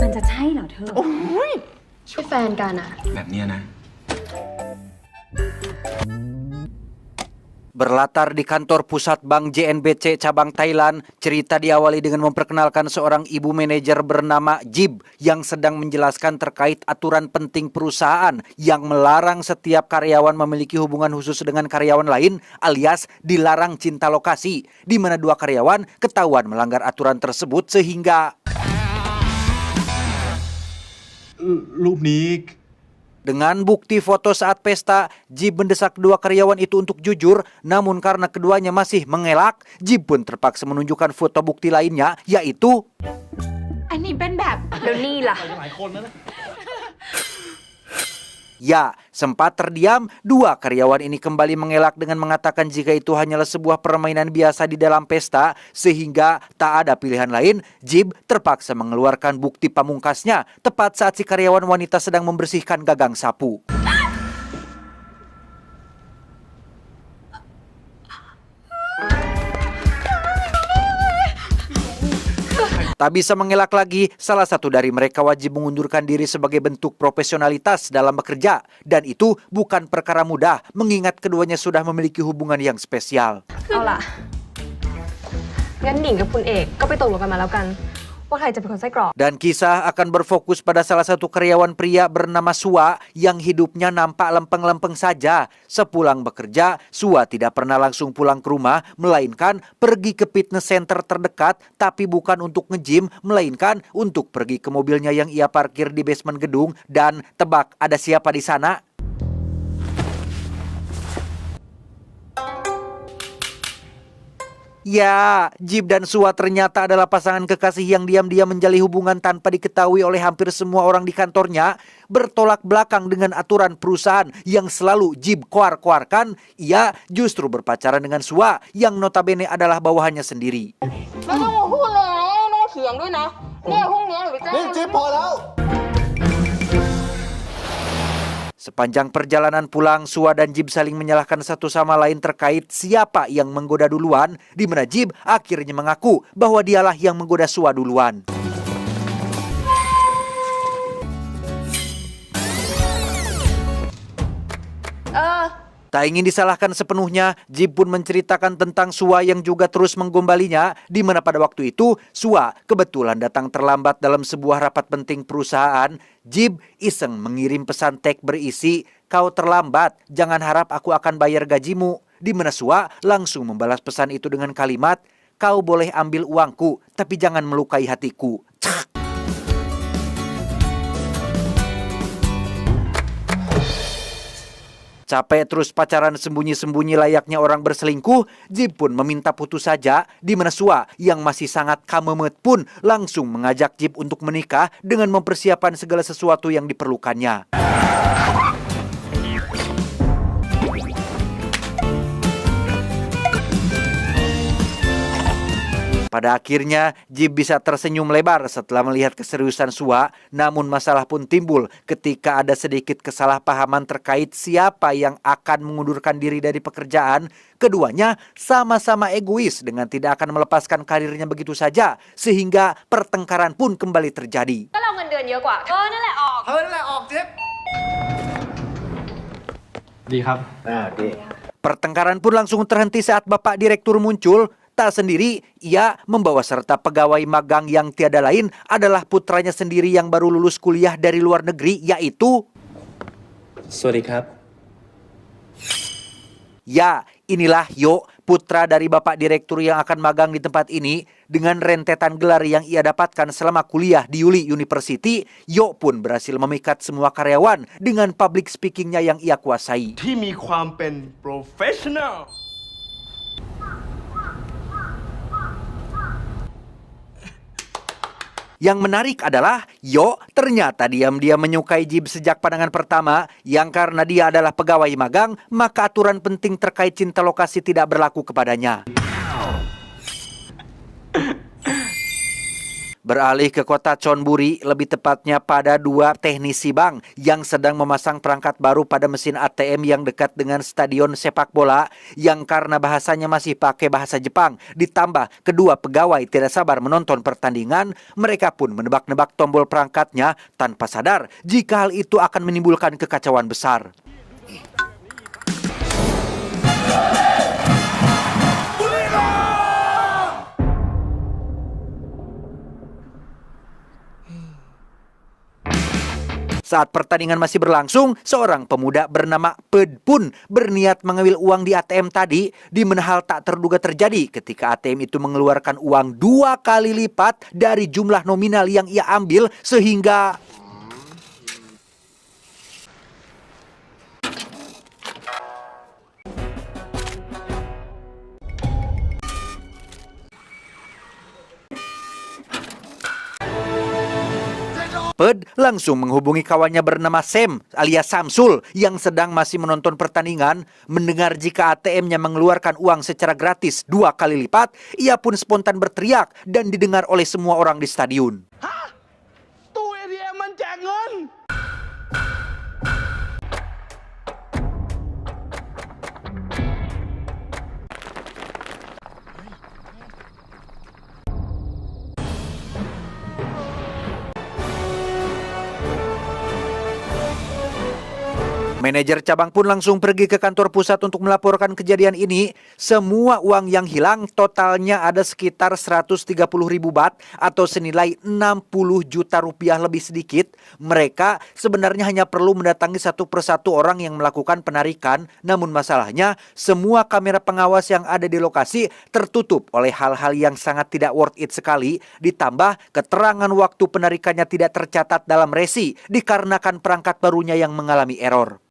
มันจะใช่เหรอเธอ โอ้ย เป็นแฟนกันอะ แบบเนี้ยนะ Berlatar di kantor pusat Bank JNBC cabang Thailand, cerita diawali dengan memperkenalkan seorang ibu manajer bernama Jib yang sedang menjelaskan terkait aturan penting perusahaan yang melarang setiap karyawan memiliki hubungan khusus dengan karyawan lain alias dilarang cinta lokasi, di mana dua karyawan ketahuan melanggar aturan tersebut sehingga รูปนี้ dengan bukti foto saat pesta, Jib mendesak kedua karyawan itu untuk jujur, namun karena keduanya masih mengelak, Jib pun terpaksa menunjukkan foto bukti lainnya, yaitu อันนี้เป็นแบบ แล้วนี่ล่ะ ya, sempat terdiam, dua karyawan ini kembali mengelak dengan mengatakan jika itu hanyalah sebuah permainan biasa di dalam pesta, sehingga tak ada pilihan lain, Jib terpaksa mengeluarkan bukti pamungkasnya, tepat saat si karyawan wanita sedang membersihkan gagang sapu. Tak bisa mengelak lagi, salah satu dari mereka wajib mengundurkan diri sebagai bentuk profesionalitas dalam bekerja. Dan itu bukan perkara mudah, mengingat keduanya sudah memiliki hubungan yang spesial. เอาล่ะ งั้นหนิงกับคุณเอกก็ไปตกลงกันมาแล้วกัน ว่าใครจะเป็นคนไส้กรอก Dan kisah akan berfokus pada salah satu karyawan pria bernama Sua yang hidupnya nampak lempeng-lempeng saja. Sepulang bekerja, Sua tidak pernah langsung pulang ke rumah, melainkan pergi ke fitness center terdekat, tapi bukan untuk nge-gym, melainkan untuk pergi ke mobilnya yang ia parkir di basement gedung. Dan tebak ada siapa di sana? Ya, Jib dan Sua ternyata adalah pasangan kekasih yang diam-diam menjalin hubungan tanpa diketahui oleh hampir semua orang di kantornya, bertolak belakang dengan aturan perusahaan yang selalu Jib koar-koarkan. Ia justru berpacaran dengan Sua yang notabene adalah bawahannya sendiri. ไม่ต้องมาพูดเลยนะไม่ต้องเถียงด้วยนะเนี่ยพรุ่งนี้หนูไปแจ้ง นี่จิ๊บพอแล้ว Sepanjang perjalanan pulang, Sua dan Jib saling menyalahkan satu sama lain terkait siapa yang menggoda duluan, di mana Jib akhirnya mengaku bahwa dialah yang menggoda Sua duluan. Tak ingin disalahkan sepenuhnya, Jib pun menceritakan tentang Sua yang juga terus menggombalinya, di mana pada waktu itu Sua kebetulan datang terlambat dalam sebuah rapat penting perusahaan. Jib iseng mengirim pesan teks berisi, "Kau terlambat, jangan harap aku akan bayar gajimu." Di mana Sua langsung membalas pesan itu dengan kalimat, "Kau boleh ambil uangku, tapi jangan melukai hatiku." Cak! Capek terus pacaran sembunyi-sembunyi layaknya orang berselingkuh, Jib pun meminta putus saja, di mana Sua yang masih sangat kamemet pun langsung mengajak Jib untuk menikah dengan mempersiapkan segala sesuatu yang diperlukannya. Pada akhirnya, Jib bisa tersenyum lebar setelah melihat keseriusan Sua, namun masalah pun timbul ketika ada sedikit kesalahpahaman terkait siapa yang akan mengundurkan diri dari pekerjaan. Keduanya sama-sama egois dengan tidak akan melepaskan karirnya begitu saja, sehingga pertengkaran pun kembali terjadi. ก็เราเงินเดือนเยอะกว่านั่นแหละออก เธอนั่นแหละออกจิ๊บดีครับ Pertengkaran pun langsung terhenti saat Bapak Direktur muncul. Tak sendiri, ia membawa serta pegawai magang yang tiada lain adalah putranya sendiri yang baru lulus kuliah dari luar negeri, yaitu... สวัสดีครับ Ya, inilah Yo, putra dari Bapak Direktur yang akan magang di tempat ini. Dengan rentetan gelar yang ia dapatkan selama kuliah di Yuli University, Yo pun berhasil memikat semua karyawan dengan public speakingnya yang ia kuasai. ที่มีความเป็น professional Yang menarik adalah Yo ternyata diam-diam menyukai Jib sejak pandangan pertama, yang karena dia adalah pegawai magang, maka aturan penting terkait cinta lokasi tidak berlaku kepadanya. Beralih ke kota Chonburi, lebih tepatnya pada 2 teknisi bank yang sedang memasang perangkat baru pada mesin ATM yang dekat dengan stadion sepak bola yang karena bahasanya masih pakai bahasa Jepang. Ditambah kedua pegawai tidak sabar menonton pertandingan, mereka pun menebak-nebak tombol perangkatnya tanpa sadar jika hal itu akan menimbulkan kekacauan besar. Saat pertandingan masih berlangsung, seorang pemuda bernama Ped pun berniat mengambil uang di ATM tadi, di mana hal tak terduga terjadi ketika ATM itu mengeluarkan uang 2 kali lipat dari jumlah nominal yang ia ambil sehingga Ped langsung menghubungi kawannya bernama Sam alias Samsul yang sedang masih menonton pertandingan. Mendengar jika ATM-nya mengeluarkan uang secara gratis 2 kali lipat, ia pun spontan berteriak dan didengar oleh semua orang di stadion.ตู้ ATM มันแจกเงิน Manajer cabang pun langsung pergi ke kantor pusat untuk melaporkan kejadian ini. Semua uang yang hilang totalnya ada sekitar 130.000 baht atau senilai 60 juta rupiah lebih sedikit. Mereka sebenarnya hanya perlu mendatangi satu persatu orang yang melakukan penarikan. Namun masalahnya semua kamera pengawas yang ada di lokasi tertutup oleh hal-hal yang sangat tidak worth it sekali. Ditambah keterangan waktu penarikannya tidak tercatat dalam resi dikarenakan perangkat barunya yang mengalami error.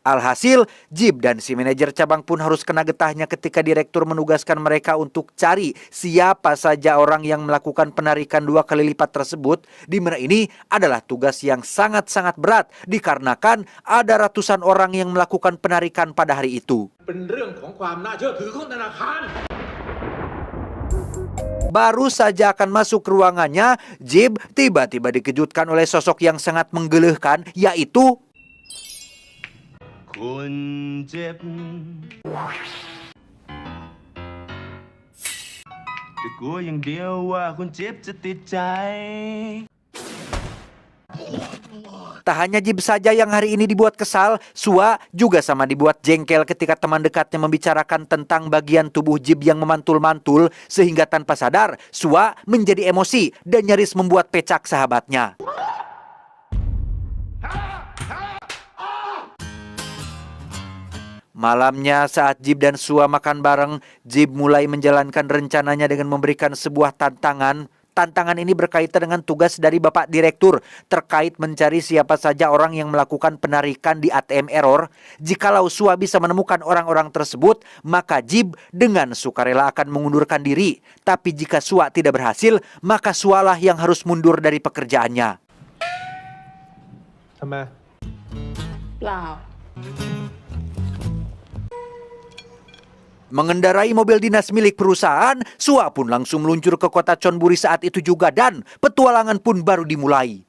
Alhasil, Jib dan si manajer cabang pun harus kena getahnya ketika direktur menugaskan mereka untuk cari siapa saja orang yang melakukan penarikan 2 kali lipat tersebut, di mana ini adalah tugas yang sangat-sangat berat dikarenakan ada ratusan orang yang melakukan penarikan pada hari itu. Baru saja akan masuk ke ruangannya, Jib tiba-tiba dikejutkan oleh sosok yang sangat menggelehkan, yaitu คุณเจ็บแต่กลัวอย่างเดียวว่าคุณเจ็บจะติดใจ Tak hanya Jib saja yang hari ini dibuat kesal, Sua juga sama dibuat jengkel ketika teman dekatnya membicarakan tentang bagian tubuh Jib yang memantul-mantul, sehingga tanpa sadar Sua menjadi emosi dan nyaris membuat pecak sahabatnya. Malamnya saat Jib dan Sua makan bareng, Jib mulai menjalankan rencananya dengan memberikan sebuah tantangan. Tantangan ini berkaitan dengan tugas dari Bapak Direktur terkait mencari siapa saja orang yang melakukan penarikan di ATM error. Jikalau Sua bisa menemukan orang-orang tersebut, maka Jib dengan sukarela akan mengundurkan diri. Tapi jika Sua tidak berhasil, maka Sualah yang harus mundur dari pekerjaannya. ทำไม Mengendarai mobil dinas milik perusahaan, Sua pun langsung meluncur ke kota Chonburi saat itu juga dan petualangan pun baru dimulai.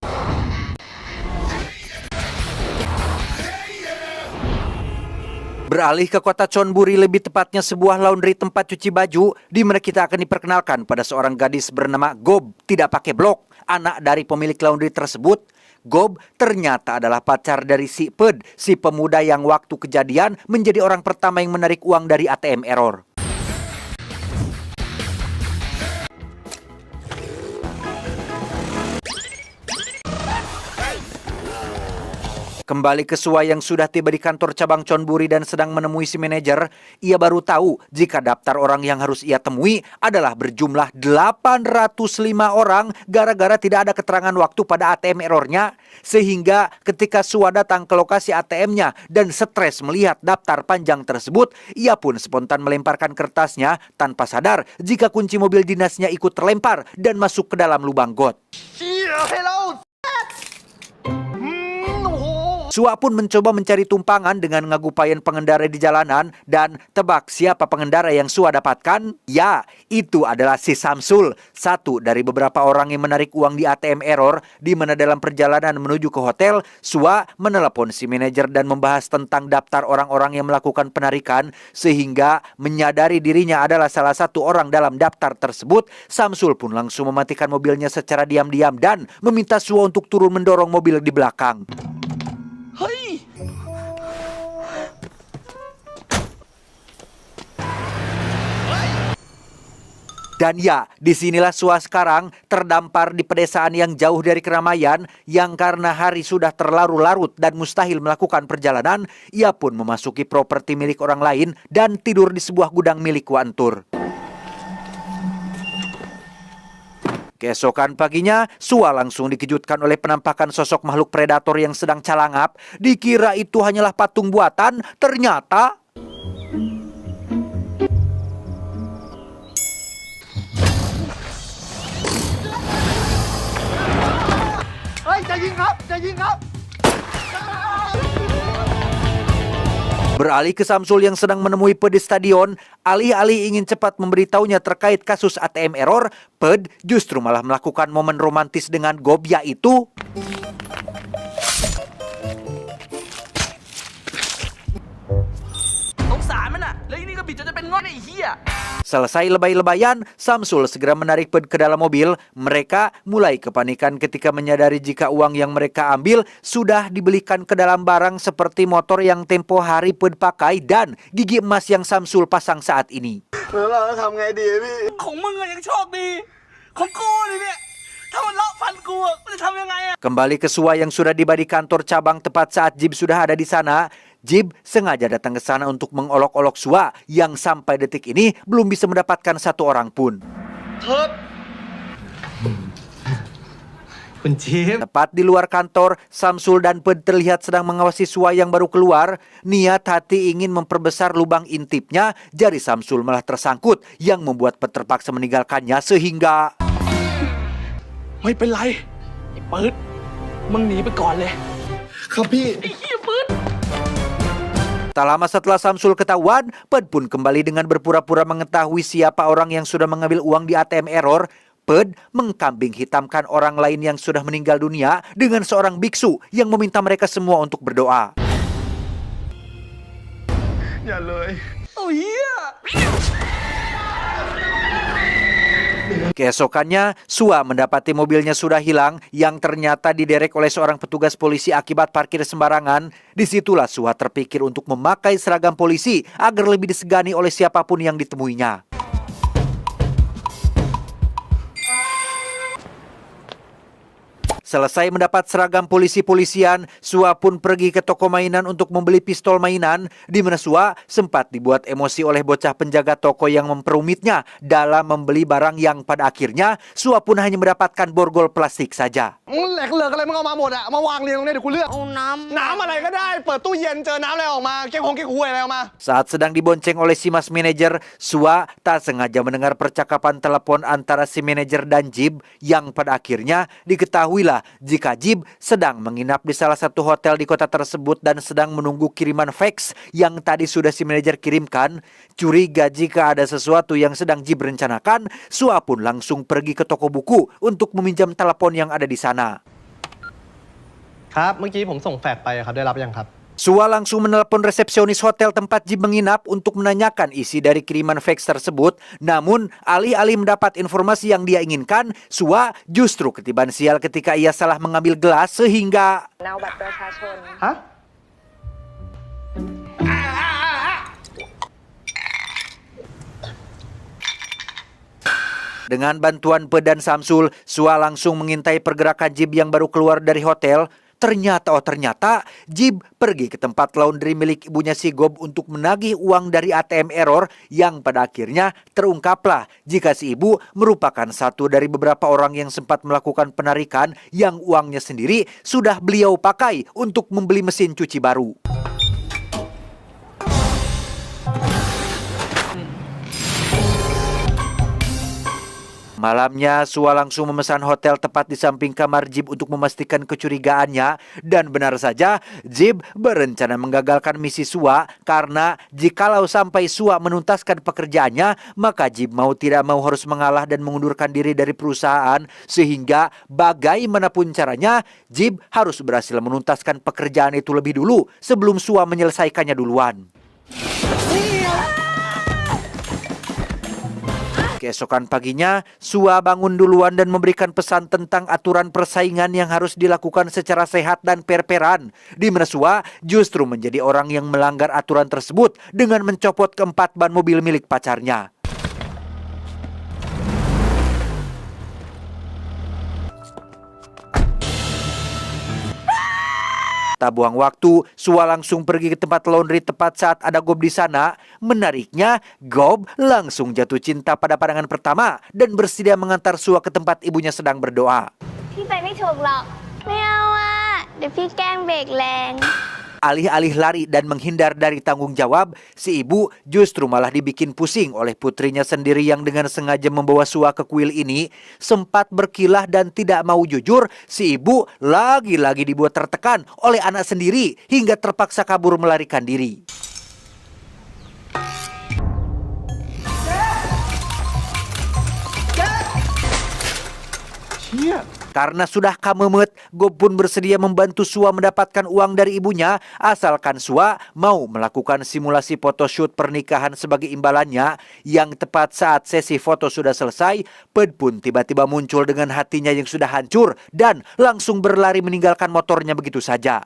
Beralih ke kota Chonburi, lebih tepatnya sebuah laundry tempat cuci baju, di mana kita akan diperkenalkan pada seorang gadis bernama Gob, tidak pakai blok, anak dari pemilik laundry tersebut. Gob ternyata adalah pacar dari si Ped, si pemuda yang waktu kejadian menjadi orang pertama yang menarik uang dari ATM error. Kembali ke Sua yang sudah tiba di kantor cabang Chonburi dan sedang menemui si manajer, ia baru tahu jika daftar orang yang harus ia temui adalah berjumlah 805 orang gara-gara tidak ada keterangan waktu pada ATM errornya. Sehingga ketika Sua datang ke lokasi ATM-nya dan stres melihat daftar panjang tersebut, ia pun spontan melemparkan kertasnya tanpa sadar jika kunci mobil dinasnya ikut terlempar dan masuk ke dalam lubang got. Sua pun mencoba mencari tumpangan dengan ngagupain pengendara di jalanan dan tebak siapa pengendara yang Sua dapatkan? Ya, itu adalah si Samsul, satu dari beberapa orang yang menarik uang di ATM Error di mana dalam perjalanan menuju ke hotel, Sua menelepon si manajer dan membahas tentang daftar orang-orang yang melakukan penarikan sehingga menyadari dirinya adalah salah satu orang dalam daftar tersebut. Samsul pun langsung mematikan mobilnya secara diam-diam dan meminta Sua untuk turun mendorong mobil di belakang. Dan ya, disinilah Sua sekarang terdampar di pedesaan yang jauh dari keramaian yang karena hari sudah terlarut-larut dan mustahil melakukan perjalanan, ia pun memasuki properti milik orang lain dan tidur di sebuah gudang milik Wantur. Keesokan paginya, Sua langsung dikejutkan oleh penampakan sosok makhluk predator yang sedang calangap. Dikira itu hanyalah patung buatan, ternyata... Beralih ke Samsul yang sedang menemui Ped di stadion, alih-alih ingin cepat memberitahunya terkait kasus ATM Error, Ped justru malah melakukan momen romantis dengan Gob, yaitu... Selesai lebay-lebayan, Samsul segera menarik Ped ke dalam mobil. Mereka mulai kepanikan ketika menyadari jika uang yang mereka ambil sudah dibelikan ke dalam barang seperti motor yang tempo hari Ped pakai dan gigi emas yang Samsul pasang saat ini. Kembali ke Sua yang sudah tiba di kantor cabang tepat saat Jib sudah ada di sana. Jib sengaja datang ke sana untuk mengolok-olok Sua yang sampai detik ini belum bisa mendapatkan satu orang pun. Tepat di luar kantor, Samsul dan Ped terlihat sedang mengawasi Sua yang baru keluar. Niat hati ingin memperbesar lubang intipnya, jari Samsul malah tersangkut yang membuat Ped terpaksa meninggalkannya sehingga... Tak lama setelah Samsul ketahuan, Ped pun kembali dengan berpura-pura mengetahui siapa orang yang sudah mengambil uang di ATM Error. Ped mengkambing hitamkan orang lain yang sudah meninggal dunia dengan seorang biksu yang meminta mereka semua untuk berdoa. Yaเลย Keesokannya, Sua mendapati mobilnya sudah hilang yang ternyata diderek oleh seorang petugas polisi akibat parkir sembarangan. Disitulah Sua terpikir untuk memakai seragam polisi agar lebih disegani oleh siapapun yang ditemuinya. Selesai mendapat seragam polisi-polisian, Sua pun pergi ke toko mainan untuk membeli pistol mainan, di mana Sua sempat dibuat emosi oleh bocah penjaga toko yang memperumitnya dalam membeli barang yang pada akhirnya Sua pun hanya mendapatkan borgol plastik saja. Saat sedang dibonceng oleh si mas manajer, Sua tak sengaja mendengar percakapan telepon antara si manajer dan Jib yang pada akhirnya diketahuilah jika Jib sedang menginap di salah satu hotel di kota tersebut dan sedang menunggu kiriman fax yang tadi sudah si manajer kirimkan. Curiga jika ada sesuatu yang sedang Jib rencanakan, Sua pun langsung pergi ke toko buku untuk meminjam telepon yang ada di sana. Sua langsung menelepon resepsionis hotel tempat Jib menginap untuk menanyakan isi dari kiriman fax tersebut. Namun, alih-alih mendapat informasi yang dia inginkan, Sua justru ketiban sial ketika ia salah mengambil gelas sehingga... Dengan bantuan Ped dan Samsul, Sua langsung mengintai pergerakan Jib yang baru keluar dari hotel. Ternyata Jib pergi ke tempat laundry milik ibunya si Gob untuk menagih uang dari ATM Error yang pada akhirnya terungkaplah jika si ibu merupakan satu dari beberapa orang yang sempat melakukan penarikan yang uangnya sendiri sudah beliau pakai untuk membeli mesin cuci baru. Malamnya, Sua langsung memesan hotel tepat di samping kamar Jib untuk memastikan kecurigaannya. Dan benar saja, Jib berencana menggagalkan misi Sua karena jikalau sampai Sua menuntaskan pekerjaannya, maka Jib mau tidak mau harus mengalah dan mengundurkan diri dari perusahaan. Sehingga bagaimanapun caranya, Jib harus berhasil menuntaskan pekerjaan itu lebih dulu sebelum Sua menyelesaikannya duluan. Keesokan paginya, Sua bangun duluan dan memberikan pesan tentang aturan persaingan yang harus dilakukan secara sehat dan fair-fairan. Di mana Sua justru menjadi orang yang melanggar aturan tersebut dengan mencopot keempat ban mobil milik pacarnya. Tak buang waktu, Sua langsung pergi ke tempat laundry tepat saat ada Gob di sana. Menariknya, Gob langsung jatuh cinta pada pandangan pertama dan bersedia mengantar Sua ke tempat ibunya sedang berdoa. พี่ไปไม่ถูกหรอกไม่เอาอ่ะเดี๋ยวพี่แกล้งเบรกแรง Alih-alih lari dan menghindar dari tanggung jawab, si ibu justru malah dibikin pusing oleh putrinya sendiri yang dengan sengaja membawa Sua ke kuil ini. Sempat berkilah dan tidak mau jujur, si ibu lagi-lagi dibuat tertekan oleh anak sendiri hingga terpaksa kabur melarikan diri. Karena sudah kamemet, Gob pun bersedia membantu Sua mendapatkan uang dari ibunya, asalkan Sua mau melakukan simulasi photoshoot pernikahan sebagai imbalannya. Yang tepat saat sesi foto sudah selesai, Ped pun tiba-tiba muncul dengan hatinya yang sudah hancur dan langsung berlari meninggalkan motornya begitu saja.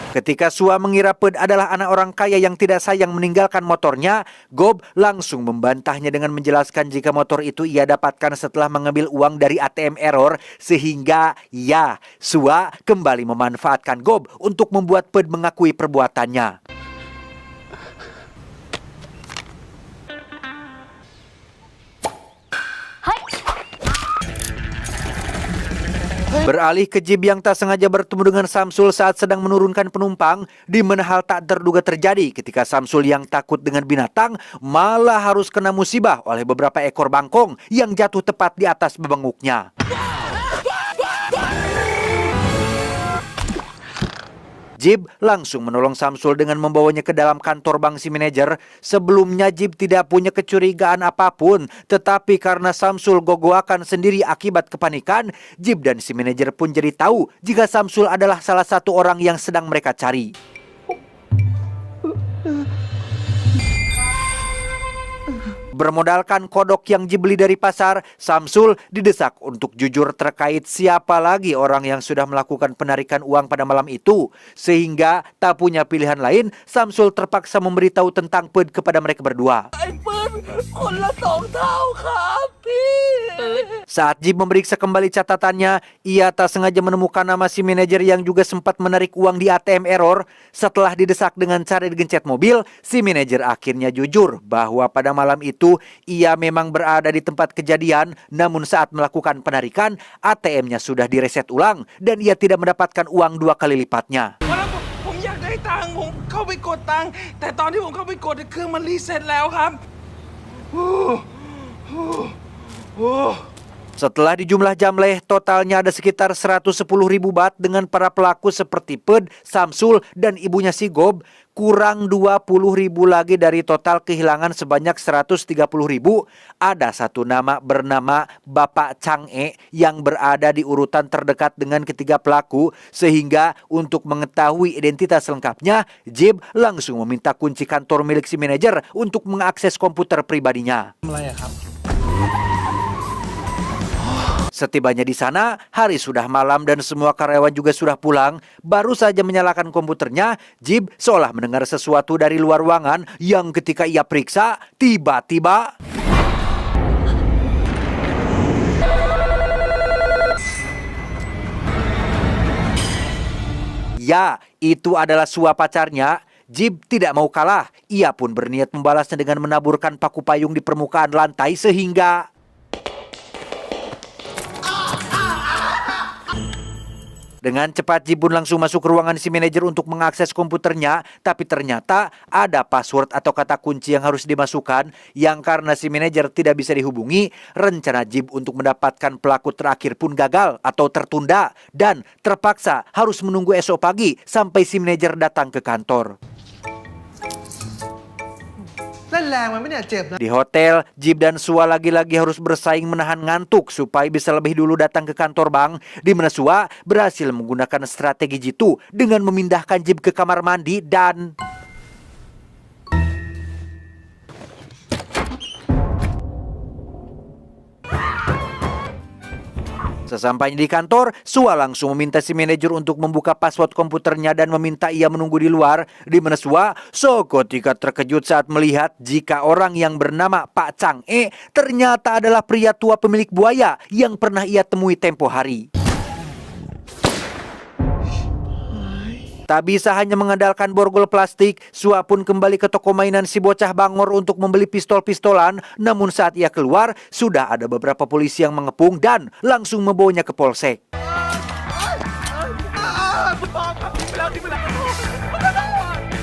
Ketika Sua mengira Ped adalah anak orang kaya yang tidak sayang meninggalkan motornya, Gob langsung membantahnya dengan menjelaskan jika motor itu ia dapatkan setelah mengambil uang dari ATM Error, sehingga ya, Sua kembali memanfaatkan Gob untuk membuat Ped mengakui perbuatannya. Beralih ke Jib yang tak sengaja bertemu dengan Samsul saat sedang menurunkan penumpang, di mana hal tak terduga terjadi ketika Samsul yang takut dengan binatang malah harus kena musibah oleh beberapa ekor bangkong yang jatuh tepat di atas bebenguknya. Jib langsung menolong Samsul dengan membawanya ke dalam kantor bank si manajer. Sebelumnya Jib tidak punya kecurigaan apapun, tetapi karena Samsul gogoakan sendiri akibat kepanikan, Jib dan si manajer pun jadi tahu jika Samsul adalah salah satu orang yang sedang mereka cari. Bermodalkan kodok yang Jib beli dari pasar, Samsul didesak untuk jujur terkait siapa lagi orang yang sudah melakukan penarikan uang pada malam itu. Sehingga tak punya pilihan lain, Samsul terpaksa memberitahu tentang Ped kepada mereka berdua. Saat Jib memeriksa kembali catatannya, ia tak sengaja menemukan nama si manajer yang juga sempat menarik uang di ATM Error. Setelah didesak dengan cara digencet mobil, si manajer akhirnya jujur bahwa pada malam itu ia memang berada di tempat kejadian, namun saat melakukan penarikan, ATM-nya sudah direset ulang dan ia tidak mendapatkan uang 2 kali lipatnya. Setelah dijumlah jamleh, totalnya ada sekitar 110.000 baht dengan para pelaku seperti Ped, Samsul, dan ibunya si Gob. Kurang 20.000 lagi dari total kehilangan sebanyak 130.000. Ada satu nama bernama Bapak Chang'e yang berada di urutan terdekat dengan ketiga pelaku. Sehingga untuk mengetahui identitas lengkapnya, Jib langsung meminta kunci kantor milik si manajer untuk mengakses komputer pribadinya. Setibanya di sana, hari sudah malam dan semua karyawan juga sudah pulang. Baru saja menyalakan komputernya, Jib seolah mendengar sesuatu dari luar ruangan yang ketika ia periksa, tiba-tiba ya, itu adalah Sua pacarnya. Jib tidak mau kalah. Ia pun berniat membalasnya dengan menaburkan paku payung di permukaan lantai sehingga Dengan cepat Jibun langsung masuk ke ruangan si manajer untuk mengakses komputernya, tapi ternyata ada password atau kata kunci yang harus dimasukkan, yang karena si manajer tidak bisa dihubungi, rencana Jib untuk mendapatkan pelaku terakhir pun gagal atau tertunda, dan terpaksa harus menunggu esok pagi sampai si manajer datang ke kantor. เล่นแรงมันไม่เนี่ยเจ็บนะ Di hotel, Jib dan Sua lagi-lagi harus bersaing menahan ngantuk supaya bisa lebih dulu datang ke kantor bank, di mana Sua berhasil menggunakan strategi jitu dengan memindahkan Jib ke kamar mandi dan... Sesampainya di kantor, Sua langsung meminta si manajer untuk membuka password komputernya dan meminta ia menunggu di luar, di mana Sua seketika terkejut saat melihat jika orang yang bernama Pak Chang-e ternyata adalah pria tua pemilik buaya yang pernah ia temui tempo hari. Tak bisa hanya mengandalkan borgol plastik, Sua pun kembali ke toko mainan si bocah bangor untuk membeli pistol-pistolan. Namun saat ia keluar, sudah ada beberapa polisi yang mengepung dan langsung membawanya ke polsek.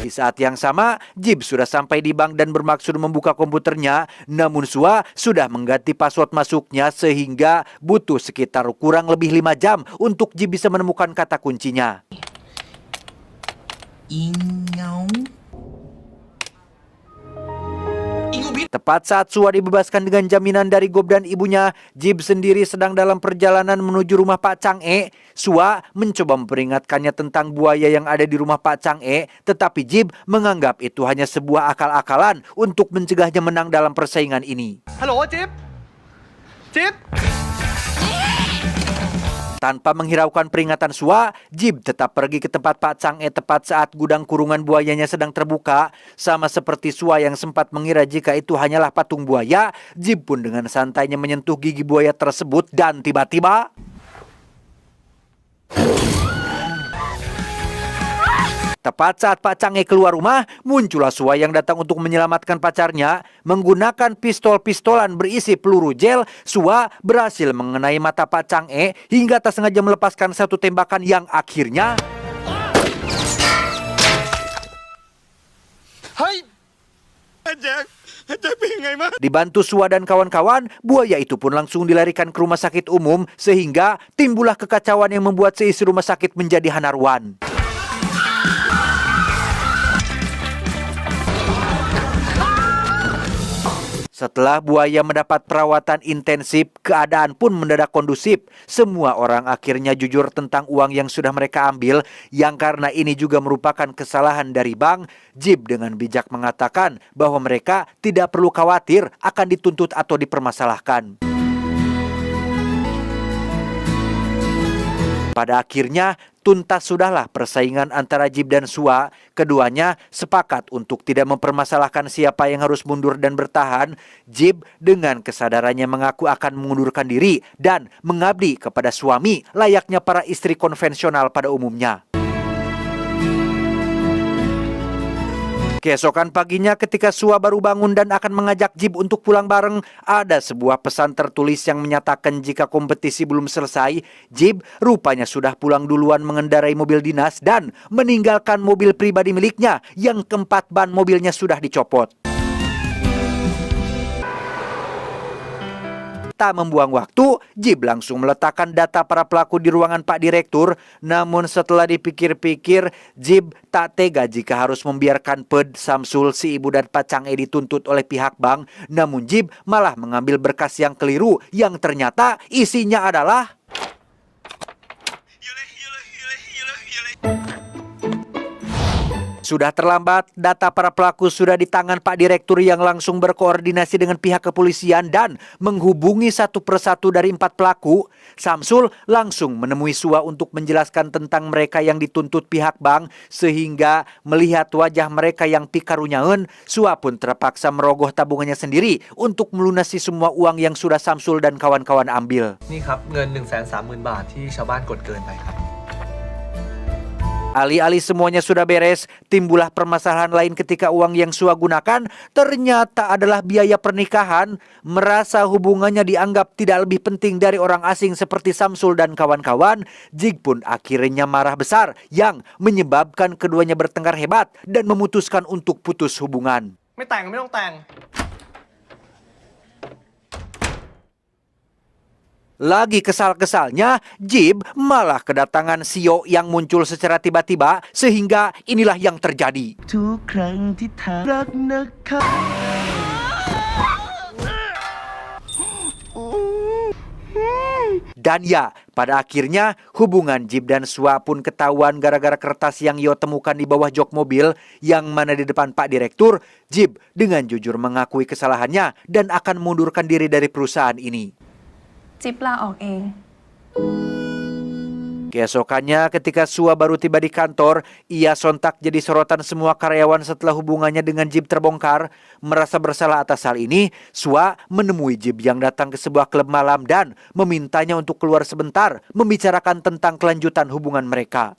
Di saat yang sama, Jib sudah sampai di bank dan bermaksud membuka komputernya. Namun Sua sudah mengganti password masuknya sehingga butuh sekitar kurang lebih 5 jam untuk Jib bisa menemukan kata kuncinya. Tepat saat Sua dibebaskan dengan jaminan dari Gob dan ibunya, Jib sendiri sedang dalam perjalanan menuju rumah Pak Chang-e. Sua mencoba memperingatkannya tentang buaya yang ada di rumah Pak Chang-e, tetapi Jib menganggap itu hanya sebuah akal-akalan untuk mencegahnya menang dalam persaingan ini. ฮัลโหลจิ๊บจิ๊บ Tanpa menghiraukan peringatan Sua, Jib tetap pergi ke tempat Pak Chang-e tepat saat gudang kurungan buayanya sedang terbuka. Sama seperti Sua yang sempat mengira jika itu hanyalah patung buaya, Jib pun dengan santainya menyentuh gigi buaya tersebut dan tiba-tiba... Tepat saat Pak Chang-e keluar rumah, muncullah Sua yang datang untuk menyelamatkan pacarnya. Menggunakan pistol-pistolan berisi peluru gel, Sua berhasil mengenai mata Pak Chang-e hingga tak sengaja melepaskan satu tembakan yang akhirnya... เฮ้ย Dibantu Sua dan kawan-kawan, buaya itu pun langsung dilarikan ke rumah sakit umum sehingga timbullah kekacauan yang membuat seisi rumah sakit menjadi hanarwan. Setelah buaya mendapat perawatan intensif, keadaan pun mendadak kondusif. Semua orang akhirnya jujur tentang uang yang sudah mereka ambil, yang karena ini juga merupakan kesalahan dari bank. Jib dengan bijak mengatakan bahwa mereka tidak perlu khawatir akan dituntut atau dipermasalahkan. Pada akhirnya, tuntas sudahlah persaingan antara Jib dan Sua. Keduanya sepakat untuk tidak mempermasalahkan siapa yang harus mundur dan bertahan. Jib dengan kesadarannya mengaku akan mengundurkan diri dan mengabdi kepada suami layaknya para istri konvensional pada umumnya. Keesokan paginya ketika Sua baru bangun dan akan mengajak Jib untuk pulang bareng, ada sebuah pesan tertulis yang menyatakan jika kompetisi belum selesai, Jib rupanya sudah pulang duluan mengendarai mobil dinas dan meninggalkan mobil pribadi miliknya yang keempat ban mobilnya sudah dicopot. Tak membuang waktu, Jib langsung meletakkan data para pelaku di ruangan Pak Direktur. Namun setelah dipikir-pikir, Jib tak tega jika harus membiarkan Ped, Samsul, si ibu dan Pak Chang-e dituntut oleh pihak bank. Namun Jib malah mengambil berkas yang keliru yang ternyata isinya adalah... Sudah terlambat, data para pelaku sudah di tangan Pak Direktur yang langsung berkoordinasi dengan pihak kepolisian dan menghubungi satu persatu dari 4 pelaku. Samsul langsung menemui Sua untuk menjelaskan tentang mereka yang dituntut pihak bank, sehingga melihat wajah mereka yang pikarunyaeun, Sua pun terpaksa merogoh tabungannya sendiri untuk melunasi semua uang yang sudah Samsul dan kawan-kawan ambil. นี่ครับเงิน 130,000 บาทที่ชาวบ้านกดเกินไปครับ Alih-alih semuanya sudah beres, timbullah permasalahan lain ketika uang yang Sua gunakan ternyata adalah biaya pernikahan. Merasa hubungannya dianggap tidak lebih penting dari orang asing seperti Samsul dan kawan-kawan, Jig pun akhirnya marah besar yang menyebabkan keduanya bertengkar hebat dan memutuskan untuk putus hubungan. ไม่แต่งไม่ต้องแต่ง Lagi kesal-kesalnya, Jib malah kedatangan Sio yang muncul secara tiba-tiba sehingga inilah yang terjadi. ทุกครั้งที่ถามรักนะครับ Dan ya, pada akhirnya hubungan Jib dan Sua pun ketahuan gara-gara kertas yang Yo temukan di bawah jok mobil yang mana di depan Pak Direktur. Jib dengan jujur mengakui kesalahannya dan akan mengundurkan diri dari perusahaan ini. จิ๊บลาออกเอง Keesokannya ketika Sua baru tiba di kantor, ia sontak jadi sorotan semua karyawan setelah hubungannya dengan Jib terbongkar. Merasa bersalah atas hal ini, Sua menemui Jib yang datang ke sebuah klub malam dan memintanya untuk keluar sebentar, membicarakan tentang kelanjutan hubungan mereka.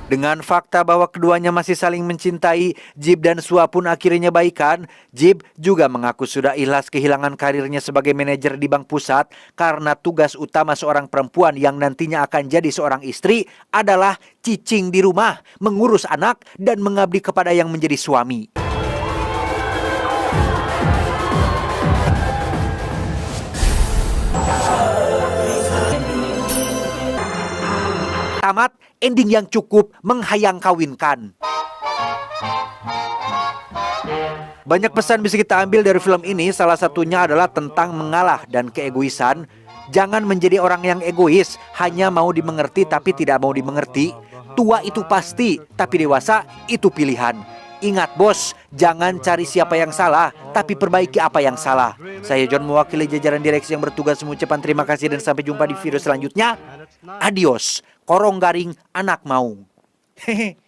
Dengan fakta bahwa keduanya masih saling mencintai, Jib dan Sua pun akhirnya baikan. Jib juga mengaku sudah ikhlas kehilangan karirnya sebagai manajer di bank pusat karena tugas utama seorang perempuan yang nantinya akan jadi seorang istri adalah cicing di rumah, mengurus anak, dan mengabdi kepada yang menjadi suami. Tamat, ending yang cukup menghayang kawinkan. Banyak pesan bisa kita ambil dari film ini, salah satunya adalah tentang mengalah dan keegoisan. Jangan menjadi orang yang egois, hanya mau dimengerti tapi tidak mau dimengerti. Tua itu pasti, tapi dewasa itu pilihan. Ingat bos, jangan cari siapa yang salah, tapi perbaiki apa yang salah. Saya John mewakili jajaran direksi yang bertugas mengucapkan terima kasih dan sampai jumpa di video selanjutnya. Adios. Korong garing anak maung. Hehe.